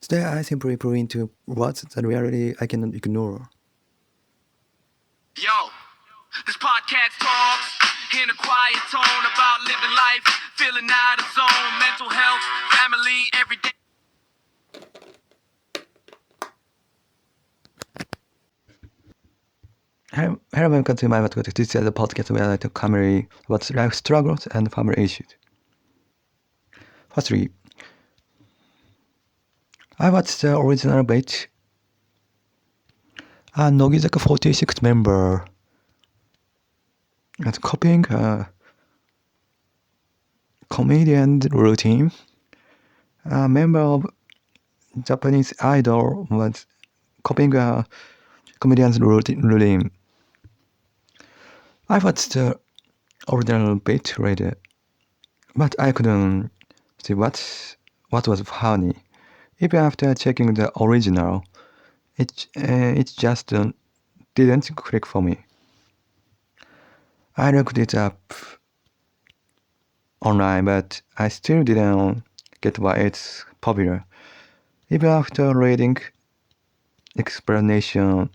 Today I simply put into words the reality I cannot ignore. Yo, this podcast talks in a quiet tone about living life, feeling out of zone, mental health, family, everyday. Hello, welcome to my podcast. This is a podcast where I like to commentary about life struggles and family issues. Firstly, I watched the original batch. A Nogizaka 46 member is copying a comedian routine. A member of Japanese Idol was copying a comedian's routine. I watched the original bit later, but I couldn't see what was funny. Even after checking the original, it just didn't click for me. I looked it up online, but I still didn't get why it's popular. Even after reading explanation,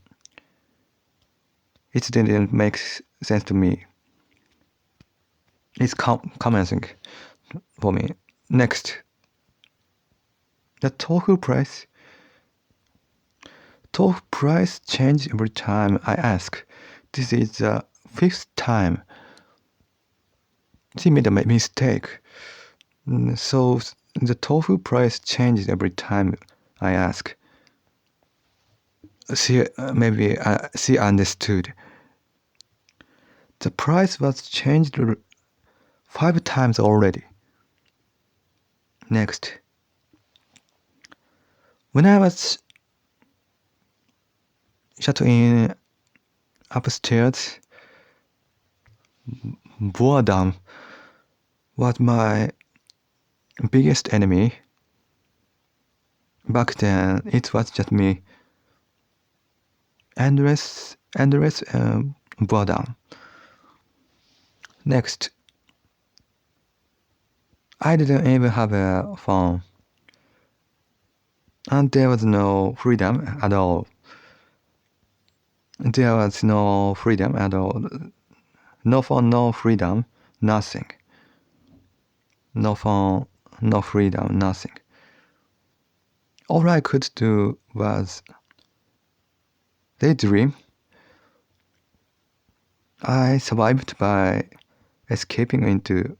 it didn't make sense to me. It's convincing for me. Next, the tofu price. Tofu price change every time I ask. This is the 5th time. She made a mistake. So the tofu price changes every time I ask. She understood. The price was changed 5 times already. Next, when I was shut in upstairs, boredom was my biggest enemy. Back then, it was just me. Endless boredom. Next, I didn't even have a phone, and there was no freedom at all. No phone, no freedom, nothing. No phone, no freedom, nothing. All I could do was daydream. I survived by escaping into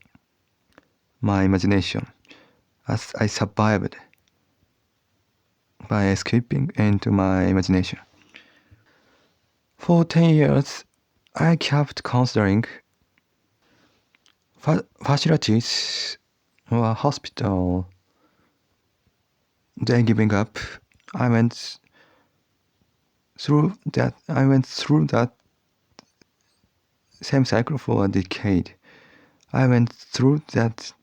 my imagination. As I survived by escaping into my imagination. For 10 years, I kept considering facilities or hospital. Then giving up, I went through that same cycle for a decade. I went through that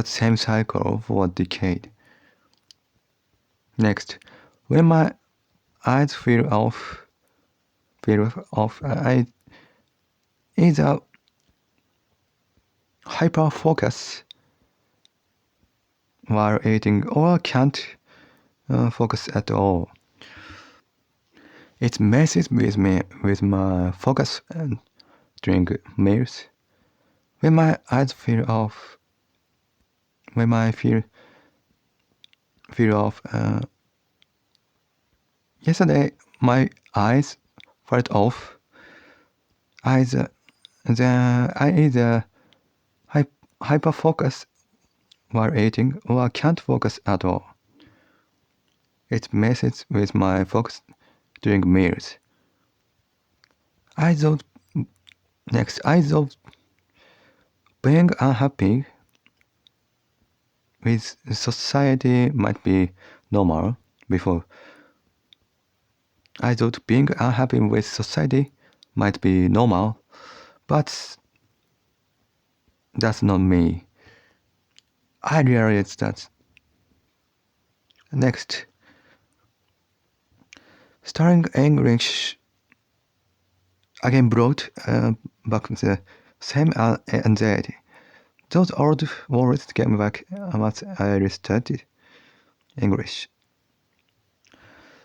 same cycle for a decade. Next, when my eyes feel off, I either hyper focus while eating or can't focus at all. It messes with my focus during meals. When my eyes feel off, yesterday my eyes felt off. I either hyper focus while eating or can't focus at all. It messes with my focus during meals. I thought being unhappy with society might be normal before. I thought being unhappy with society might be normal, but that's not me. I realized that. Next, studying English again brought back the same anxiety. Those old worries came back once I restarted. English.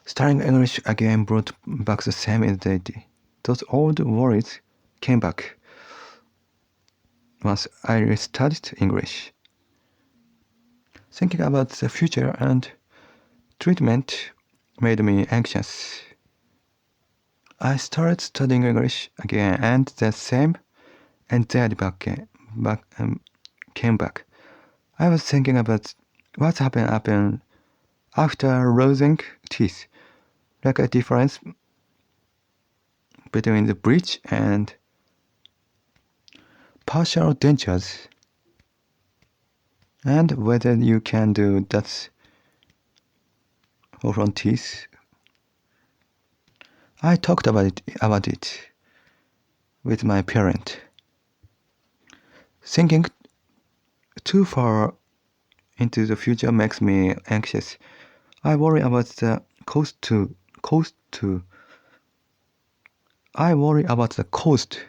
Studying English again brought back the same anxiety. Those old worries came back once I restarted English. Thinking about the future and treatment made me anxious. I started studying English again and the same anxiety came back. I was thinking about what happened after losing teeth, like a difference between the bridge and partial dentures, and whether you can do that for front teeth. I talked about it with my parent. Thinking too far into the future makes me anxious. I worry about the cost too. I worry about the cost.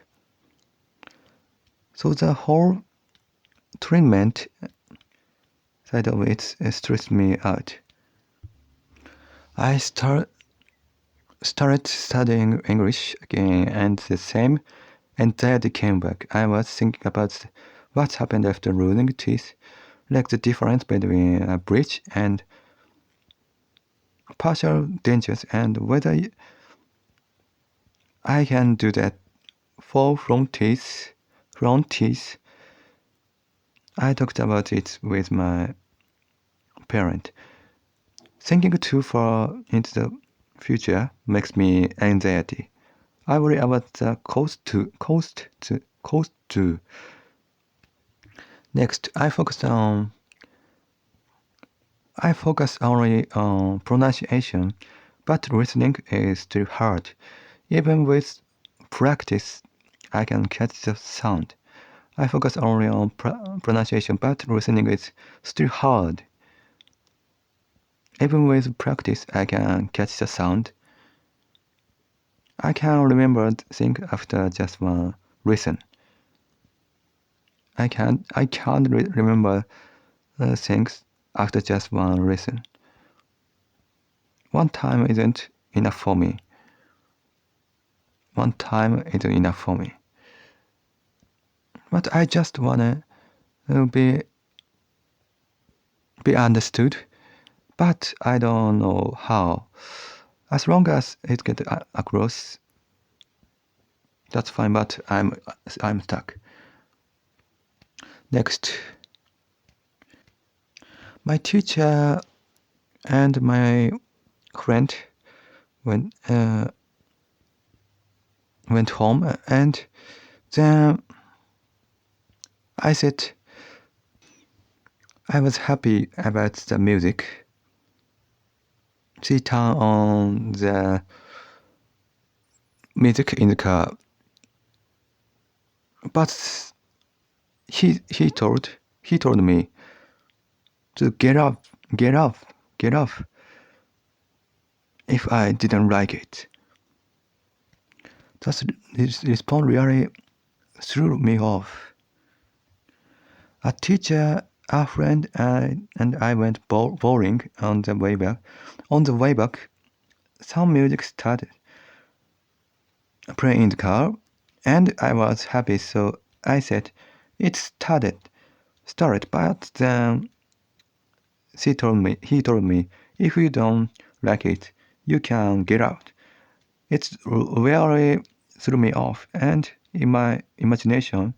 So the whole treatment side of it stressed me out. I started studying English again and the same anxiety came back. I was thinking about what happened after losing teeth, like the difference between a bridge and partial dentures, and whether I can do that for front teeth. I talked about it with my parent. Thinking too far into the future makes me anxiety. I worry about the cost too. Next, I focus only on pronunciation, but listening is still hard. Even with practice, I can catch the sound. I focus only on pronunciation, but listening is still hard. Even with practice, I can catch the sound. I can remember things after just one listen. I can't remember things after just one listen. One time isn't enough for me. But I just wanna be understood. But I don't know how. As long as it gets across, that's fine. But I'm stuck. Next, my teacher and my friend went home, and then I said I was happy about the music. She turned on the music in the car, but he told me to get off if I didn't like it. That response really threw me off. A teacher, a friend, and I went bowling on the way back. On the way back, some music started playing in the car, and I was happy, so I said, "It started." But then he told me, "If you don't like it, you can get out." It really threw me off, and in my imagination,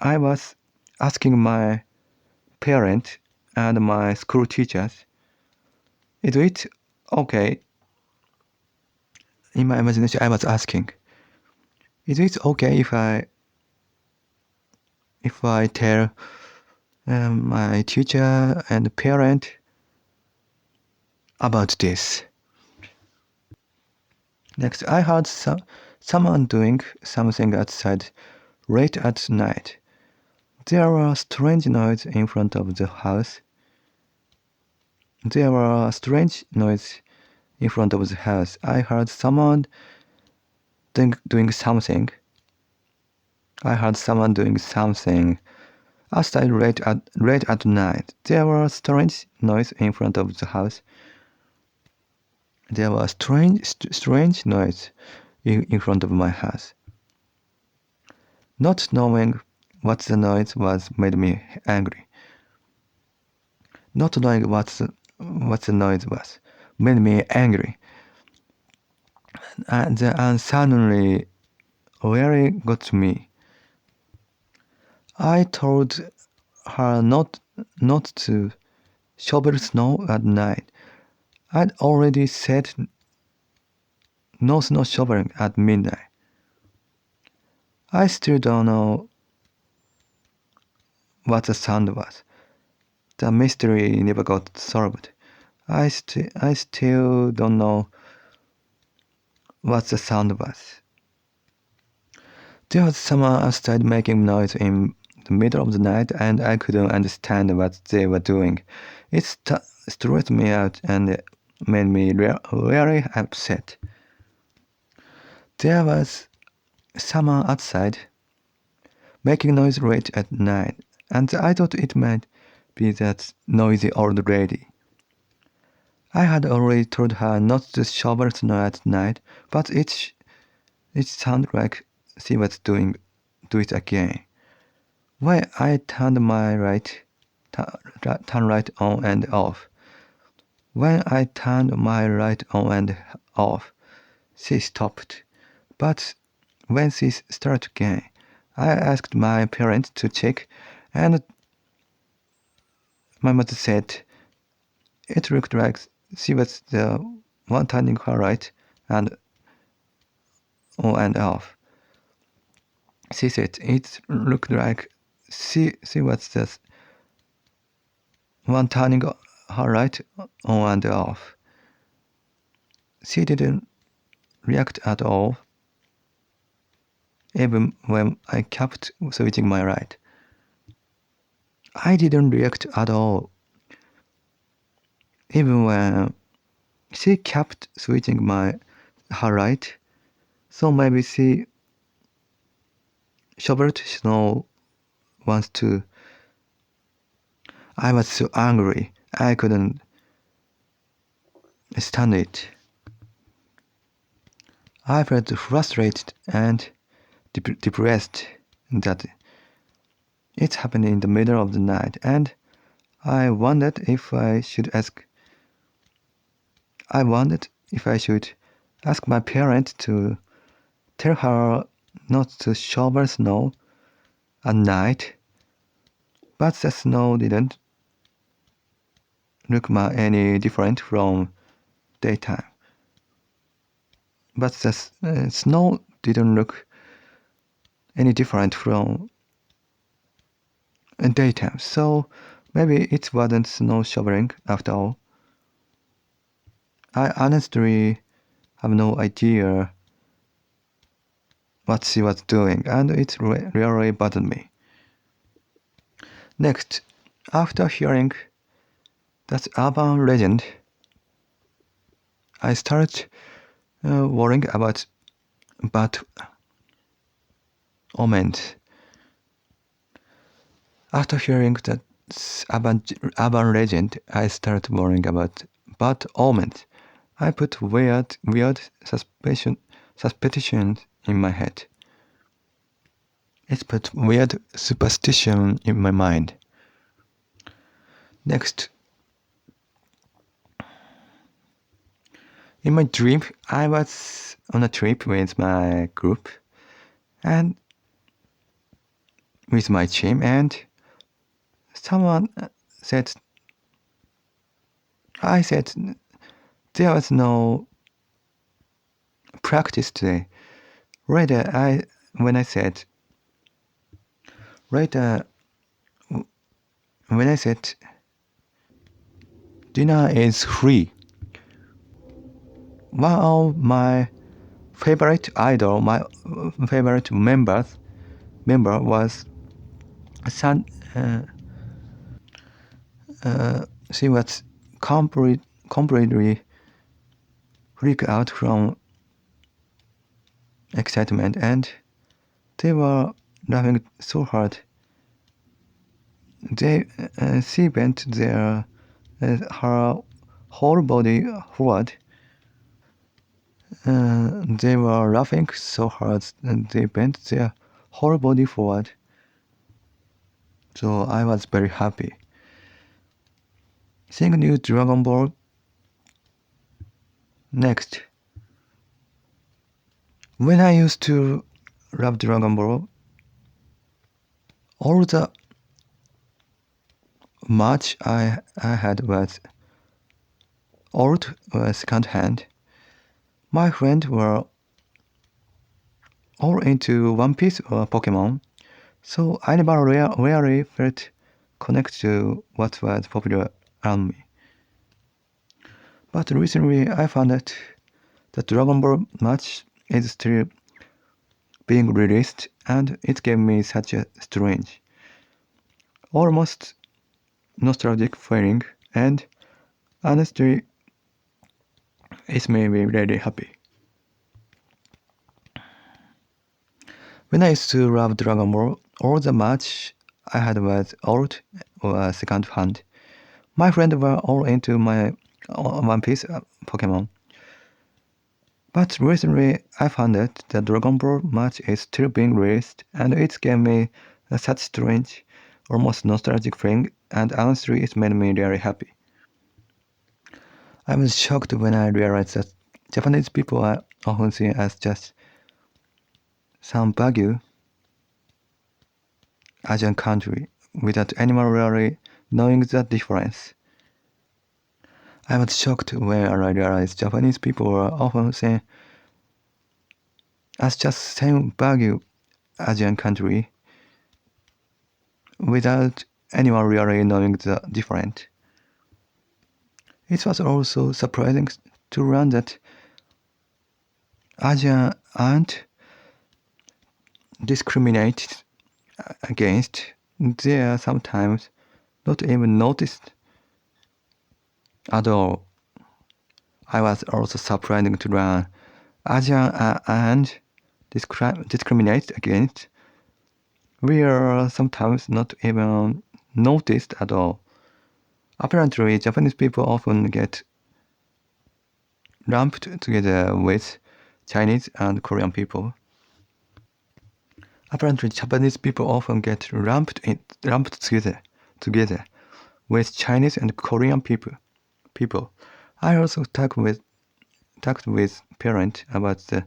I was asking my parents and my school teachers, "Is it okay?" In my imagination, I was asking, "Is it okay if I tell my teacher and parent about this?" Next, I heard someone doing something outside late at night. There were strange noise in front of the house. I heard someone doing something. Outside late at night, there was strange noise in front of the house. There was strange noise in front of my house. Not knowing what the noise was made me angry. Not knowing what the noise was made me angry. And suddenly really got to me. I told her not to shovel snow at night. I'd already said no snow shoveling at midnight. I still don't know what the sound was. The mystery never got solved. I still don't know what the sound was. There was someone outside making noise in the middle of the night, and I couldn't understand what they were doing. It stressed me out and made me really upset. There was someone outside making noise late at night, and I thought it might be that noisy old lady. I had already told her not to shovel snow at night, but it sounded like she was do it again. When I turned my turn light on and off. When I turned my light on and off, she stopped. But when she started again, I asked my parents to check, and my mother said it looked like she was the one turning her light and on and off. She said it looked like she was the one turning her light on and off. She didn't react at all, even when I kept switching my light. I didn't react at all, even when she kept switching her light. So maybe she shoveled snow once too. I was so angry, I couldn't stand it. I felt frustrated and depressed that it happened in the middle of the night, and I wondered if I should ask my parents to tell her not to shovel snow at night, but the snow didn't look any different from daytime. But the snow didn't look any different from daytime, so maybe it wasn't snow shoveling after all. I honestly have no idea what she was doing, and it really bothered me. Next, after hearing that urban legend, I started worrying about bad omens. After hearing that urban legend, I started worrying about bad omens. I put weird suspicions in my head. It put weird superstition in my mind. Next, in my dream, I was on a trip with my group and with my team, and someone said, I said, there was no practice today. Later, when I said, dinner is free, one of my favorite idol, my favorite member was she was completely freaked out from excitement, and they were laughing so hard She bent her whole body forward. They were laughing so hard they bent their whole body forward. So I was very happy. Seeing new Dragon Ball. Next. When I used to love Dragon Ball, all the match I had was old second hand. My friends were all into One Piece or Pokemon, so I never really felt connected to what was popular around me. But recently I found that the Dragon Ball match is still being released, and it gave me such a strange, almost nostalgic feeling, and honestly, it made me really happy. When I used to love Dragon Ball, all the match I had was old or second hand. My friends were all into my One Piece Pokemon. But recently I found that the Dragon Ball match is still being released, and it gave me such strange, almost nostalgic feeling, and honestly it made me really happy. I was shocked when I realized that Japanese people are often seen as just some vague Asian country without anyone really knowing the difference. I was shocked when I realized Japanese people were often seen as just same vague Asian country without anyone really knowing the difference. It was also surprising to learn that Asians aren't discriminated against. They are sometimes not even noticed at all. I was also surprised to learn Asians aren't discriminated against. We are sometimes not even noticed at all. Apparently, Japanese people often get lumped together with Chinese and Korean people. Apparently, Japanese people often get lumped together with Chinese and Korean people. I also talked with parents about the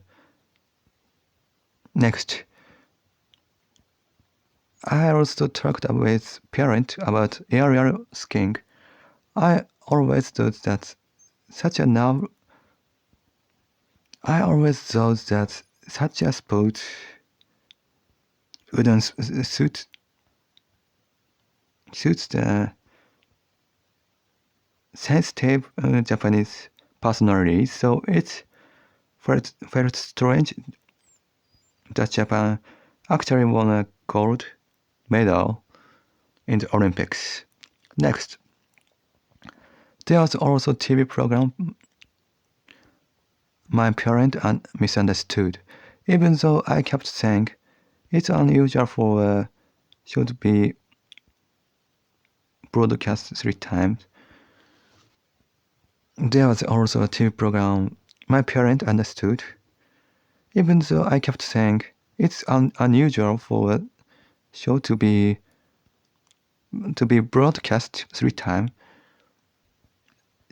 next. I also talked with parents about aerial skiing. I always thought that such a sport wouldn't suit the sensitive Japanese personality, so it felt strange that Japan actually won a gold medal in the Olympics. Next, there was also a TV program my parents misunderstood, even though I kept saying it's unusual for a show to be broadcast 3 times. There was also a TV program my parents understood, even though I kept saying it's unusual for a show to be broadcast 3 times.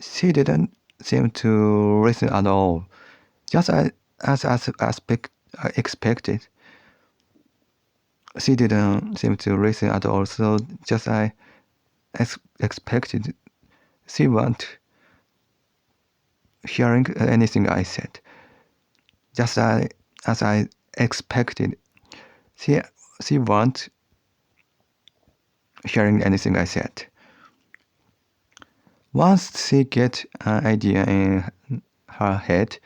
She didn't seem to listen at all, just as I expected. She didn't seem to listen at all, so just as I expected, she wasn't hearing anything I said. Just as I expected, she wasn't hearing anything I said. Once she gets an idea in her head,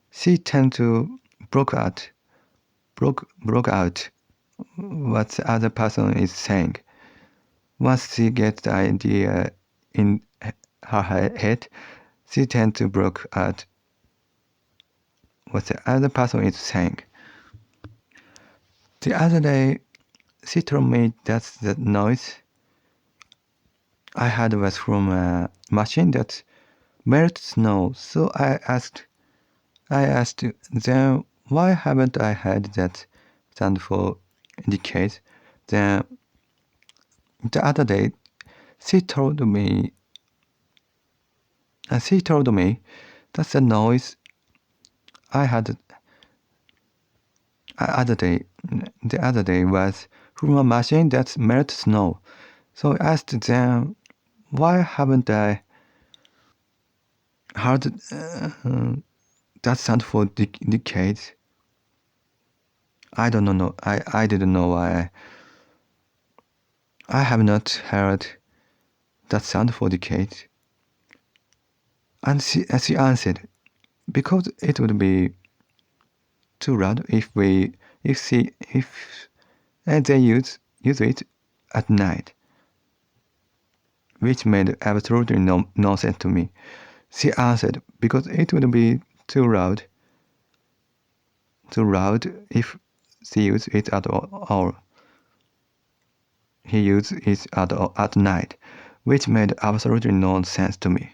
she tends to block out what the other person is saying. Once she gets the idea in her head, she tends to block out what the other person is saying. The other day, she told me that the noise I heard was from a machine that melts snow. So I asked them, why haven't I heard that sound for decades? Then the other day, she told me that the noise I had the other day was from a machine that melts snow. So I asked them, why haven't I heard that sound for decades? I don't know. I didn't know why. I have not heard that sound for decades. And she answered, because it would be too loud if they use it at night, which made absolutely no sense to me. She answered, because it would be too loud if she used it at all. He used it at night, which made absolutely no sense to me.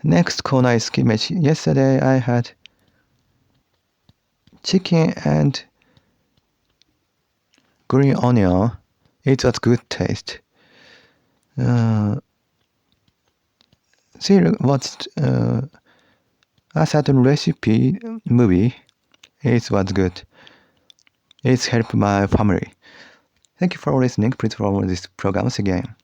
Next corner is skimage. Yesterday I had chicken and green onion. It was good taste. She watched a certain recipe movie. It was good. It's helped my family. Thank you for listening. Please follow these programs again.